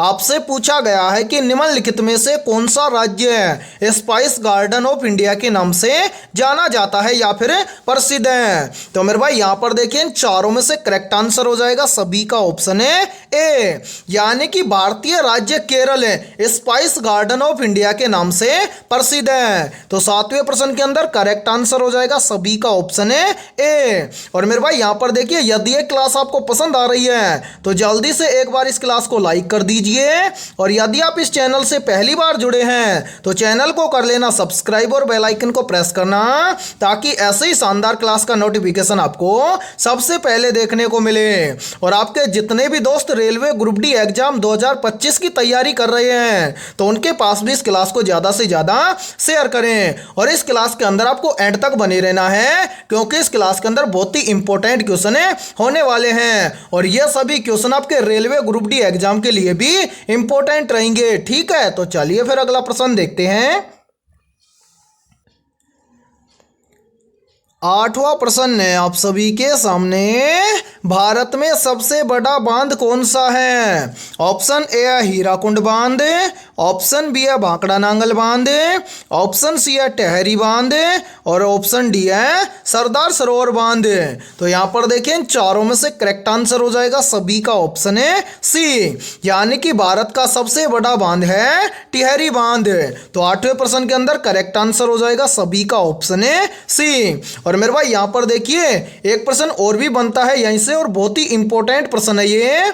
आपसे पूछा गया है कि निम्नलिखित में से कौन सा राज्य स्पाइस गार्डन ऑफ इंडिया के नाम से जाना जाता है या फिर प्रसिद्ध है। तो मेरे भाई यहां पर देखिए इन चारों में से करेक्ट आंसर हो जाएगा सभी का ऑप्शन है ए, यानी कि भारतीय राज्य केरल है स्पाइस गार्डन ऑफ इंडिया के नाम से प्रसिद्ध है। तो सातवें प्रश्न के अंदर करेक्ट आंसर हो जाएगा सभी का ऑप्शन है ए। और मेरे भाई यहां पर देखिए यदि ये क्लास आपको पसंद आ रही है तो जल्दी से एक बार इस क्लास को लाइक कर दीजिए, और यदि आप इस चैनल से पहली बार जुड़े हैं तो चैनल को कर लेना सब्सक्राइब और बेल आइकन को प्रेस करना, ताकि ऐसे ही शानदार क्लास का नोटिफिकेशन आपको सबसे पहले देखने को मिले। और आपके जितने भी दोस्त रेलवे ग्रुप डी एग्जाम 2025 की तैयारी कर रहे हैं तो उनके पास भी इस क्लास को ज़्यादा से ज़्यादा शेयर करें, और इस क्लास के अंदर आपको एंड तक बने रहना है, क्योंकि इस क्लास के अंदर बहुत ही इंपॉर्टेंट क्वेश्चन होने वाले हैं, और ये सभी क्वेश्चन आपके रेलवे ग्रुप डी एग्जाम के लिए भी इंपॉर्टेंट रहेंगे। ठीक है, तो चलिए फिर अगला प्रश्न देखते हैं। आठवां प्रश्न है आप सभी के सामने, भारत में सबसे बड़ा बांध कौन सा है? ऑप्शन ए है हीराकुंड बांध, ऑप्शन बी है भाखड़ा नांगल बांध, ऑप्शन सी है टेहरी बांध और ऑप्शन डी है सरदार सरोवर बांध। तो यहाँ पर देखिए इन चारों में से करेक्ट आंसर हो जाएगा सभी का ऑप्शन है सी, यानी कि भारत का सबसे बड़ा बांध है टिहरी बांध। तो आठवें प्रश्न के अंदर करेक्ट आंसर हो जाएगा सभी का ऑप्शन है सी। और मेरे भाई यहां पर देखिए एक प्रश्न और भी बनता है यहीं से, और बहुत ही इंपॉर्टेंट प्रश्न है ये।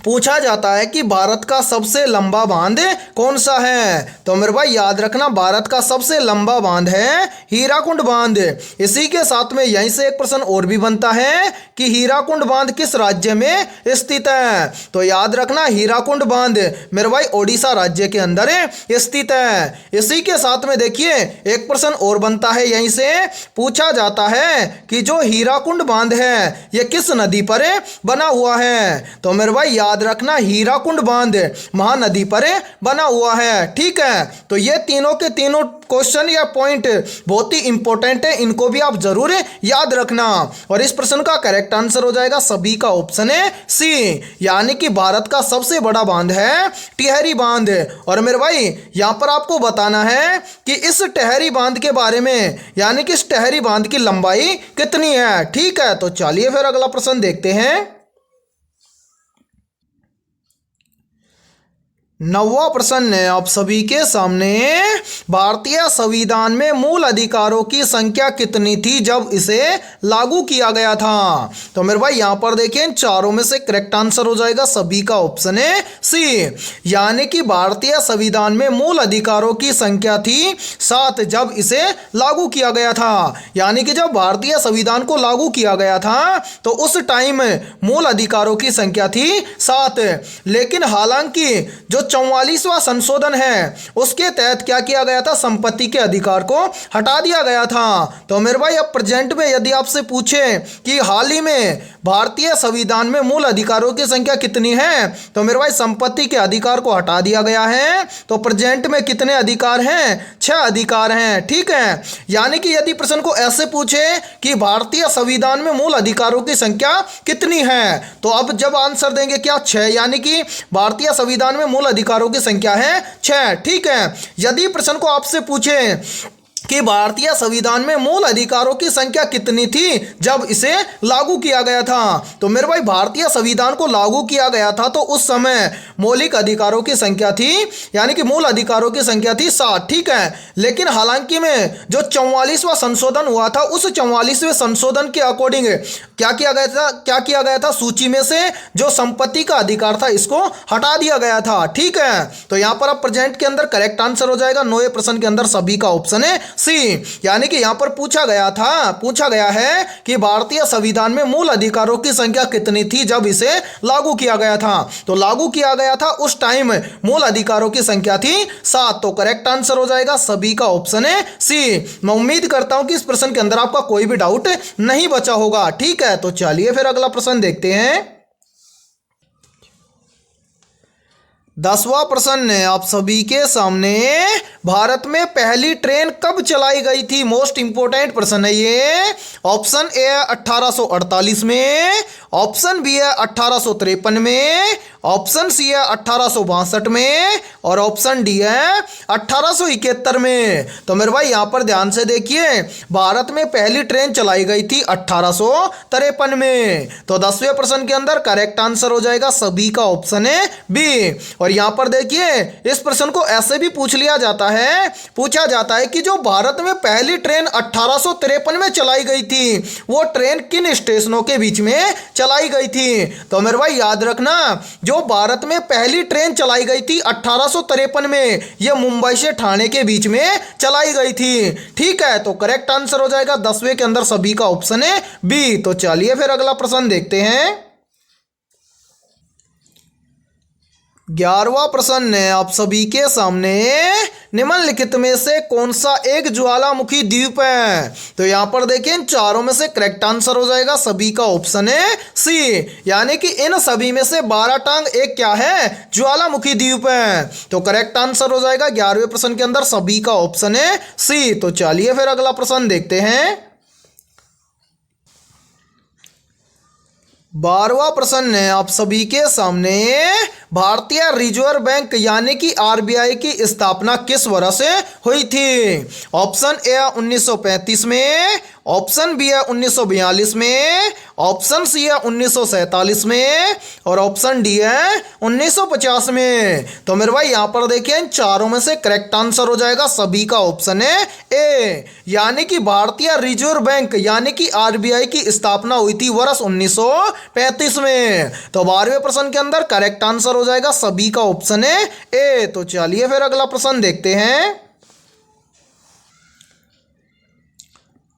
पूछा जाता है कि भारत का सबसे लंबा बांध कौन सा है? तो मेरे भाई याद रखना भारत का सबसे लंबा बांध है हीराकुंड बांध। इसी के साथ में यहीं से एक प्रश्न और भी बनता है कि हीराकुंड बांध किस राज्य में स्थित है? तो याद रखना हीराकुंड बांध मेरे भाई ओडिशा राज्य के अंदर स्थित है। इसी के साथ में देखिए एक प्रश्न और बनता है यहीं से, पूछा जाता है कि जो हीराकुंड बांध है यह किस नदी पर बना हुआ है? तो मेरे भाई याद रखना हीराकुंड बांध महानदी पर बना हुआ है। ठीक है, तो ये तीनों के तीनों क्वेश्चन या पॉइंट बहुत ही इंपॉर्टेंट है, इनको भी आप जरूर याद रखना। और इस प्रश्न का करेक्ट आंसर हो जाएगा सभी का ऑप्शन है सी, यानी कि भारत का सबसे बड़ा बांध है टिहरी बांध। और मेरे भाई यहां पर आपको बताना है कि इस टिहरी बांध के बारे में, यानी कि इस टिहरी बांध की लंबाई कितनी है। ठीक है, तो चलिए फिर अगला प्रश्न देखते हैं। नौवां प्रश्न है आप सभी के सामने, भारतीय संविधान में मूल अधिकारों की संख्या कितनी थी जब इसे लागू किया गया था? तो मेरे भाई यहां पर देखिए इन चारों में से करेक्ट आंसर हो जाएगा सभी का ऑप्शन है सी, यानी कि भारतीय संविधान में मूल अधिकारों की संख्या थी 7 जब इसे लागू किया गया था। यानी कि जब भारतीय संविधान को लागू किया गया था तो उस टाइम मूल अधिकारों की संख्या थी 7, लेकिन हालांकि जो 44वां संशोधन है उसके तहत क्या किया गया था, संपत्ति के अधिकार को हटा दिया गया था। तो मेरे भाई अब प्रेजेंट में यदि आपसे पूछे कि हाल ही में भारतीय संविधान में मूल अधिकारों की संख्या कितनी है, तो मेरे भाई संपत्ति के अधिकार को हटा दिया गया है। तो प्रेजेंट में कितने अधिकार हैं, 6 अधिकार हैं। ठीक है, यानी कि यदि प्रश्न को ऐसे पूछे कि भारतीय संविधान में मूल अधिकारों की संख्या कितनी है, तो अब जब आंसर देंगे क्या, 6, यानी कि भारतीय संविधान में मूल अधिकारों की संख्या है 6। ठीक है, यदि प्रश्न को आपसे पूछे कि भारतीय संविधान में मूल अधिकारों की संख्या कितनी थी जब इसे लागू किया गया था, तो मेरे भाई भारतीय संविधान को लागू किया गया था तो उस समय मौलिक अधिकारों की संख्या थी, यानी कि मूल अधिकारों की संख्या थी 7। ठीक है, लेकिन हालांकि में जो 44वां संशोधन हुआ था उस 44वें संशोधन के अकॉर्डिंग क्या किया गया था, सूची में से जो संपत्ति का अधिकार था इसको हटा दिया गया था। ठीक है, तो यहां पर अब प्रेजेंट के अंदर करेक्ट आंसर हो जाएगा 9वें प्रश्न के अंदर सभी का ऑप्शन है सी, यानी कि यहां पर पूछा गया है कि भारतीय संविधान में मूल अधिकारों की संख्या कितनी थी जब इसे लागू किया गया था, तो लागू किया गया था उस टाइम मूल अधिकारों की संख्या थी 7। तो करेक्ट आंसर हो जाएगा सभी का ऑप्शन है सी। मैं उम्मीद करता हूं कि इस प्रश्न के अंदर आपका कोई भी डाउट नहीं बचा होगा। ठीक है, तो चलिए फिर अगला प्रश्न देखते हैं। 10वां प्रश्न है आप सभी के सामने, भारत में पहली ट्रेन कब चलाई गई थी, मोस्ट इंपोर्टेंट प्रश्न है ये। ऑप्शन ए है 1848 में, ऑप्शन बी है 1853 में, ऑप्शन सी है 1862 में और ऑप्शन डी है 1871 में। तो मेरे भाई यहां पर ध्यान से देखिए, भारत में पहली ट्रेन चलाई गई थी 1853 में। तो 10वें प्रश्न के अंदर करेक्ट आंसर हो जाएगा सभी का ऑप्शन है बी। और यहां पर देखिए इस प्रश्न को ऐसे भी पूछा जाता है कि जो भारत में पहली ट्रेन 1853 में चलाई गई थी वो ट्रेन किन स्टेशनों के बीच में चलाई गई थी। तो मेरे भाई याद रखना, जो भारत में पहली ट्रेन चलाई गई थी 1853 में, यह मुंबई से ठाणे के बीच में चलाई गई थी। ठीक है, तो करेक्ट आंसर हो जाएगा 10वें के अंदर सभी का ऑप्शन है बी। तो चलिए फिर अगला प्रश्न देखते हैं। 11वां प्रश्न है आप सभी के सामने, निम्नलिखित में से कौन सा एक ज्वालामुखी द्वीप है। तो यहां पर देखिए इन चारों में से करेक्ट आंसर हो जाएगा सभी का ऑप्शन है सी, यानी कि इन सभी में से 12 टांग एक क्या है, ज्वालामुखी द्वीप है। तो करेक्ट आंसर हो जाएगा 11वें प्रश्न के अंदर सभी का ऑप्शन है सी। तो चलिए फिर अगला प्रश्न देखते हैं। 12वां प्रश्न है आप सभी के सामने, भारतीय रिजर्व बैंक यानी कि आरबीआई की स्थापना किस वर्ष हुई थी। ऑप्शन ए 1935 में, ऑप्शन बी है 1942 में, ऑप्शन सी है 1947 में और ऑप्शन डी है 1950 में। तो मेरे भाई यहां पर देखिए इन चारों में से करेक्ट आंसर हो जाएगा सभी का ऑप्शन है ए, यानी कि भारतीय रिजर्व बैंक यानी कि आरबीआई की स्थापना हुई थी वर्ष 1935 में। तो 12वें प्रश्न के अंदर करेक्ट आंसर हो जाएगा सभी का ऑप्शन है ए। तो चलिए फिर अगला प्रश्न देखते हैं।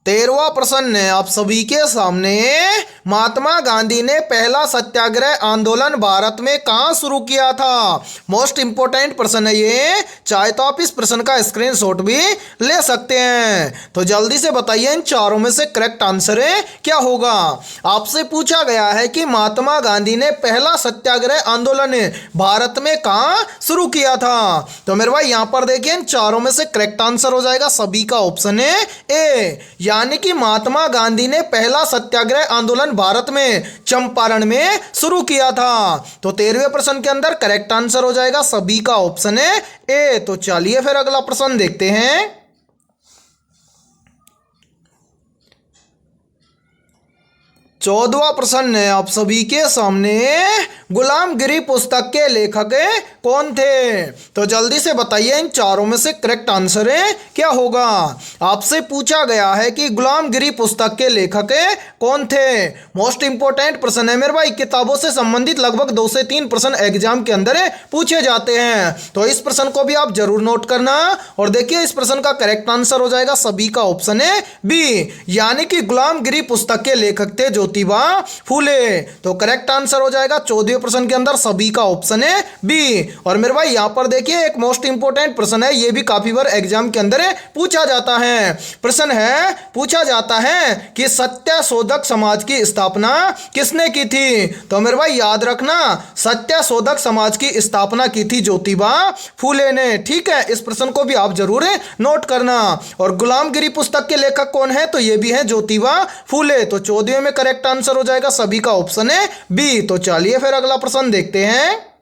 13वां प्रश्न है आप सभी के सामने, महात्मा गांधी ने पहला सत्याग्रह आंदोलन भारत में कहां शुरू किया था। मोस्ट इंपोर्टेंट प्रश्न है ये, चाहे तो आप इस प्रश्न का स्क्रीनशॉट भी ले सकते हैं। तो जल्दी से बताइए इन चारों में से करेक्ट आंसर है क्या होगा। आपसे पूछा गया है कि महात्मा गांधी ने पहला सत्याग्रह आंदोलन भारत में कहां शुरू किया था। तो मेरे भाई यहां पर देखिए इन चारों में से करेक्ट आंसर हो जाएगा सभी का ऑप्शन है ए, यानी कि महात्मा गांधी ने पहला सत्याग्रह आंदोलन भारत में चंपारण में शुरू किया था। तो 13वें प्रश्न के अंदर करेक्ट आंसर हो जाएगा सभी का ऑप्शन है ए। तो चलिए फिर अगला प्रश्न देखते हैं। 14वां प्रश्न है आप सभी के सामने, गुलामगिरी पुस्तक के लेखक कौन थे। तो जल्दी से बताइए इन चारों में से करेक्ट आंसर है क्या होगा। आपसे पूछा गया है कि गुलामगिरी पुस्तक के लेखक कौन थे। मोस्ट इंपोर्टेंट प्रश्न है मेरे भाई, किताबों से संबंधित लगभग 2 से 3 प्रश्न एग्जाम के अंदर पूछे जाते हैं। तो इस प्रश्न को भी आप जरूर नोट करना। और देखिए इस प्रश्न का करेक्ट आंसर हो जाएगा सभी का ऑप्शन है बी, यानी कि गुलामगिरी पुस्तक के लेखक थे जो ज्योतिबा फूले। तो करेक्ट आंसर हो जाएगा 14वें प्रश्न के अंदर सभी का ऑप्शन है बी। और मेरे भाई यहां पर देखिए एक मोस्ट इंपोर्टेंट प्रश्न है, ये भी काफी बार एग्जाम के अंदर पूछा जाता है। प्रश्न है, पूछा जाता है कि सत्यशोधक समाज की स्थापना किसने की थी? तो मेरे भाई याद रखना, सत्यशोधक समाज की स्थापना की थी ज्योतिबा फूले ने। ठीक है, इस प्रश्न को भी आप जरूर नोट करना। और गुलामगिरी पुस्तक के लेखक कौन है? तो ये भी है ज्योतिबा फूले। तो 14वें में करेक्ट आंसर हो जाएगा सभी का ऑप्शन है बी। तो चलिए फिर अगला प्रश्न देखते हैं।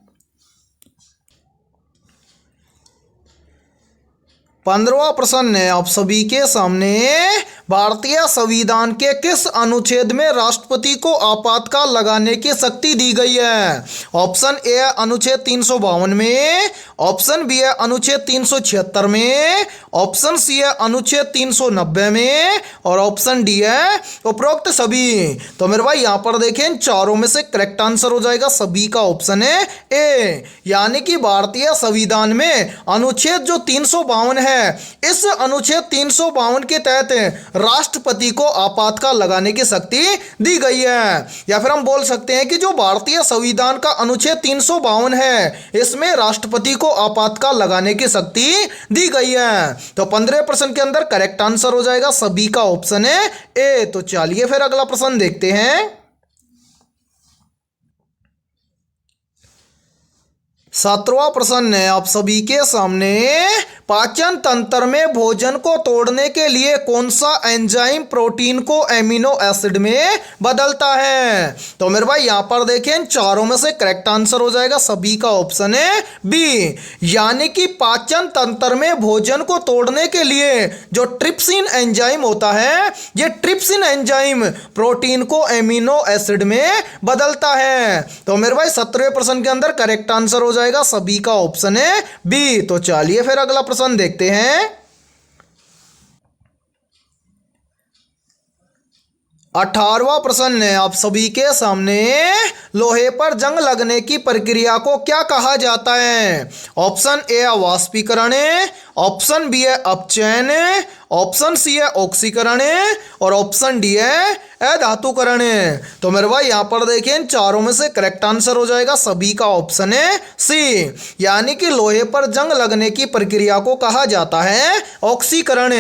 15वां प्रश्न है आप सभी के सामने, भारतीय संविधान के किस अनुच्छेद में राष्ट्रपति को आपातकाल लगाने की शक्ति दी गई है? ऑप्शन ए है अनुच्छेद 352 में, ऑप्शन बी है अनुच्छेद 376 में, ऑप्शन सी है अनुच्छेद 390 में और ऑप्शन डी है उपरोक्त सभी। तो मेरे भाई यहां पर देखें, इन चारों में से करेक्ट आंसर हो जाएगा सभी का ऑप्शन है ए। यानी कि भारतीय संविधान में अनुच्छेद जो 352 है, इस अनुच्छेद 352 के तहत राष्ट्रपति को आपातकाल लगाने की शक्ति दी गई है। या फिर हम बोल सकते हैं कि जो भारतीय संविधान का अनुच्छेद 352 है, इसमें राष्ट्रपति को आपातकाल लगाने की शक्ति दी गई है। तो 15वें प्रश्न के अंदर करेक्ट आंसर हो जाएगा सभी का ऑप्शन है ए। तो चलिए फिर अगला प्रश्न देखते हैं। 17वां प्रश्न है आप सभी के सामने, पाचन तंत्र में भोजन को तोड़ने के लिए कौन सा एंजाइम प्रोटीन को एमिनो एसिड में बदलता है? तो मेरे भाई यहां पर देखें, चारों में से करेक्ट आंसर हो जाएगा सभी का ऑप्शन है बी। यानी कि पाचन तंत्र में भोजन को तोड़ने के लिए जो ट्रिप्सिन एंजाइम होता है, ये ट्रिप्सिन एंजाइम प्रोटीन को एमिनो एसिड में बदलता है। तो मेरे भाई 17वें प्रश्न के अंदर करेक्ट आंसर हो जाएगा सभी का ऑप्शन है बी। तो चलिए फिर अगला प्रश्न देखते हैं। 18वां प्रश्न है आप सभी के सामने, लोहे पर जंग लगने की प्रक्रिया को क्या कहा जाता है? ऑप्शन ए है वाष्पीकरण, ऑप्शन बी है अपचयन, ऑप्शन सी है ऑक्सीकरण और ऑप्शन डी है अधातुकरण। तो मेरे भाई यहां पर देखें, इन चारों में से करेक्ट आंसर हो जाएगा सभी का ऑप्शन है सी। यानी कि लोहे पर जंग लगने की प्रक्रिया को कहा जाता है ऑक्सीकरण।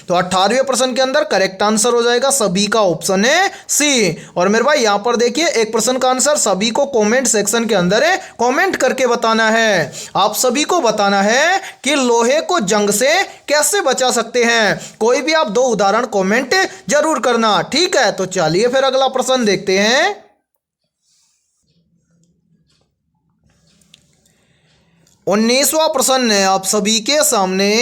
तो 18वें प्रश्न के अंदर करेक्ट आंसर हो जाएगा सभी का ऑप्शन है सी। और मेरे भाई यहां पर देखिए, एक प्रश्न का आंसर सभी को कमेंट सेक्शन के अंदर कमेंट करके बताना है। आप सभी को बताना है कि लोहे को जंग से कैसे बचा सकते हैं। कोई भी आप 2 उदाहरण कमेंट जरूर करना, ठीक है। तो चलिए फिर अगला प्रश्न देखते हैं। 19वां प्रश्न है आप सभी के सामने,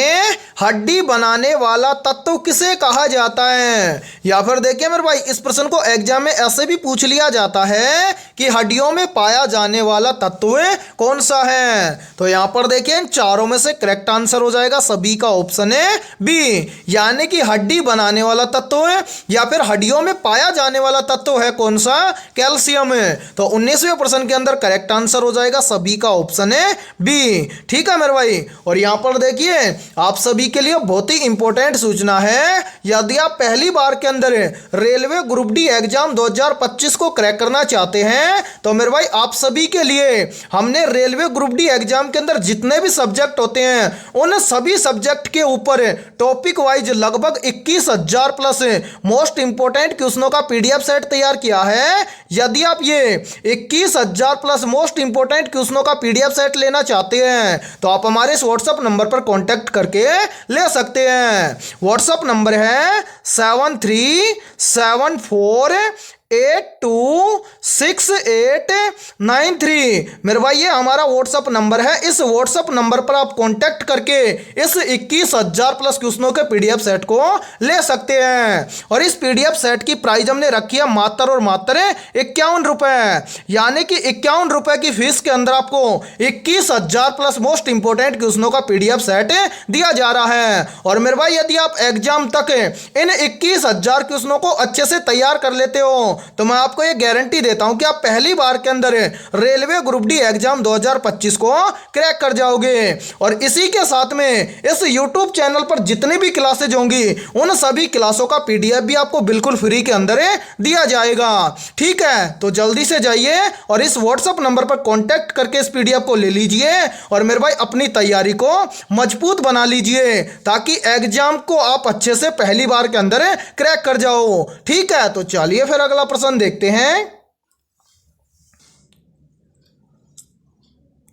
हड्डी बनाने वाला तत्व किसे कहा जाता है? या फिर देखिए मेरे भाई, इस प्रश्न को एग्जाम में ऐसे भी पूछ लिया जाता है कि हड्डियों में पाया जाने वाला तत्व कौन सा है? तो यहां पर देखिए, इन चारों में से करेक्ट आंसर हो जाएगा सभी का ऑप्शन है बी। यानी कि हड्डी बनाने वाला तत्व है या फिर हड्डियों में पाया जाने वाला तत्व है कौन सा? कैल्शियम। तो 19वें प्रश्न के अंदर करेक्ट आंसर हो जाएगा सभी का ऑप्शन है बी। ठीक है मेरे भाई। और यहां पर देखिए, आप सभी के लिए बहुत ही इंपॉर्टेंट सूचना है। यदि आप पहली बार के अंदर रेलवे ग्रुप डी एग्जाम 2025 को क्रैक करना चाहते हैं, तो मेरे भाई आप सभी के लिए हमने रेलवे ग्रुप डी एग्जाम के अंदर जितने भी सब्जेक्ट होते हैं, उन सभी सब्जेक्ट के ऊपर टॉपिक वाइज लगभग 21,000 प्लस मोस्ट इंपॉर्टेंट क्वेश्चनों का पीडीएफ सेट तैयार किया है। यदि आप ये 21,000 प्लस मोस्ट इंपॉर्टेंट क्वेश्चनों का पीडीएफ सेट लेना चाहते हैं, तो आप हमारे इस व्हाट्सएप नंबर पर कांटेक्ट करके ले सकते हैं। व्हाट्सएप नंबर है 7374826893। मेरे भाई ये हमारा व्हाट्सएप नंबर है। इस व्हाट्सएप नंबर पर आप कांटेक्ट करके इस 21,000 प्लस क्वेश्चनों के पीडीएफ सेट को ले सकते हैं। और इस पीडीएफ सेट की प्राइस हमने रखी है मात्र और मात्र 51 रुपए। यानी कि 51 रुपए की फीस के अंदर आपको 21,000 प्लस मोस्ट इंपोर्टेंट क्वेश्चनों का पीडीएफ सेट दिया जा रहा है। और मेरे भाई यदि आप एग्जाम तक इन 21,000 क्वेश्चनों को अच्छे से तैयार कर लेते हो, तो मैं आपको ये गारंटी देता हूं कि आप पहली बार के अंदर रेलवे ग्रुप डी एग्जाम 2025 को क्रैक कर जाओगे। और इसी के साथ में इस यूट्यूब चैनल पर जितनी भी क्लासेज होंगी उन सभी क्लासों का पीडीएफ भी आपको बिल्कुल फ्री के अंदर दिया जाएगा। ठीक है, तो जल्दी से जाइए और इस व्हाट्सएप नंबर पर कांटेक्ट करके इस पीडीएफ को ले लीजिए और मेरे भाई अपनी तैयारी को मजबूत बना लीजिए ताकि एग्जाम को आप अच्छे से पहली बार के अंदर क्रैक कर जाओ। ठीक है, तो चलिए फिर अगला प्रश्न देखते हैं।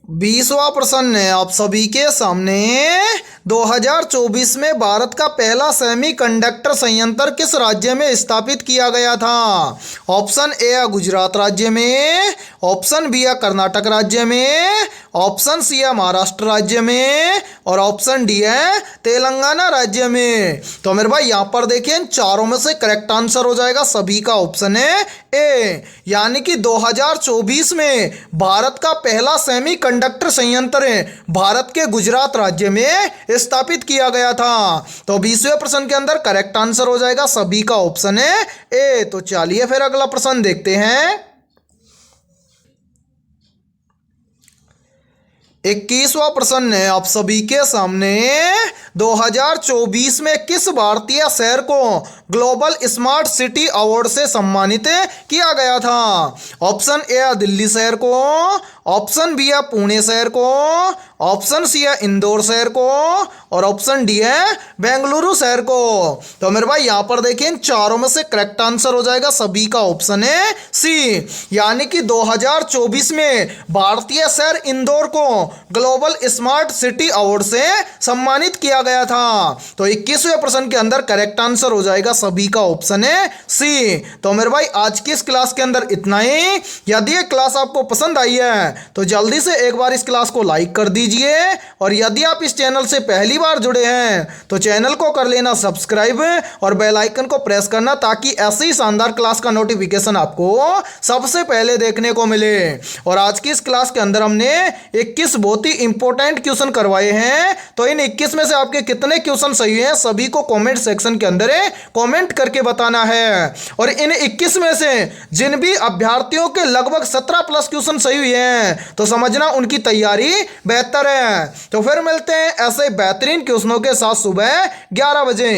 20वां प्रश्न है आप सभी के सामने। 2024 में भारत का पहला सेमीकंडक्टर संयंत्र किस राज्य में स्थापित किया गया था? ऑप्शन ए है गुजरात राज्य में, ऑप्शन बी है कर्नाटक राज्य में, ऑप्शन सी है महाराष्ट्र राज्य में और ऑप्शन डी है तेलंगाना राज्य में। तो मेरे भाई यहां पर देखिए इन चारों में से करेक्ट आंसर हो जाएगा सभी का ऑप्शन है ए, यानी कि 2024 में भारत का पहला सेमीकंडक्टर संयंत्र भारत के गुजरात राज्य में स्थापित किया गया था। तो 20वें प्रश्न के अंदर करेक्ट आंसर हो जाएगा सभी का ऑप्शन है ए। तो चलिए फिर अगला प्रश्न देखते हैं। 21वां प्रश्न है आप सभी के सामने। 2024 में किस भारतीय शहर को ग्लोबल स्मार्ट सिटी अवार्ड से सम्मानित किया गया था? ऑप्शन ए है दिल्ली शहर को, ऑप्शन बी है पुणे शहर को, ऑप्शन सी है इंदौर शहर को और ऑप्शन डी है बेंगलुरु शहर को। तो मेरे भाई यहां पर देखिए इन चारों में से करेक्ट आंसर हो जाएगा सभी का ऑप्शन है सी, यानी कि 2024 में भारतीय शहर इंदौर को ग्लोबल स्मार्ट सिटी अवार्ड से सम्मानित किया गया था। तो 21वें प्रश्न के अंदर करेक्ट आंसर हो जाएगा सभी का ऑप्शन है सी। तो मेरे भाई आज की इस क्लास के अंदर इतना ही। यदि ये क्लास आपको पसंद आई है तो जल्दी से एक बार इस क्लास को लाइक कर दीजिए और यदि आप इस चैनल से पहली बार जुड़े हैं तो चैनल को कर लेना सब्सक्राइब और बेल आइकन को प्रेस करना ताकि ऐसी ही शानदार क्लास का नोटिफिकेशन आपको सबसे पहले देखने को मिले। और आज की इस क्लास के अंदर हमने 21 बहुत ही इंपॉर्टेंट क्वेश्चन करवाए हैं। तो इन 21 में से आपके कितने क्वेश्चन सही हैं सभी को कमेंट सेक्शन के अंदर कमेंट करके बताना है। और इन 21 में से जिन भी अभ्यर्थियों के लगभग 17 प्लस क्वेश्चन सही हुए हैं तो समझना उनकी तैयारी बेहतर है। तो फिर मिलते हैं ऐसे बेहतरीन क्वेश्चनों के साथ सुबह 11 बजे।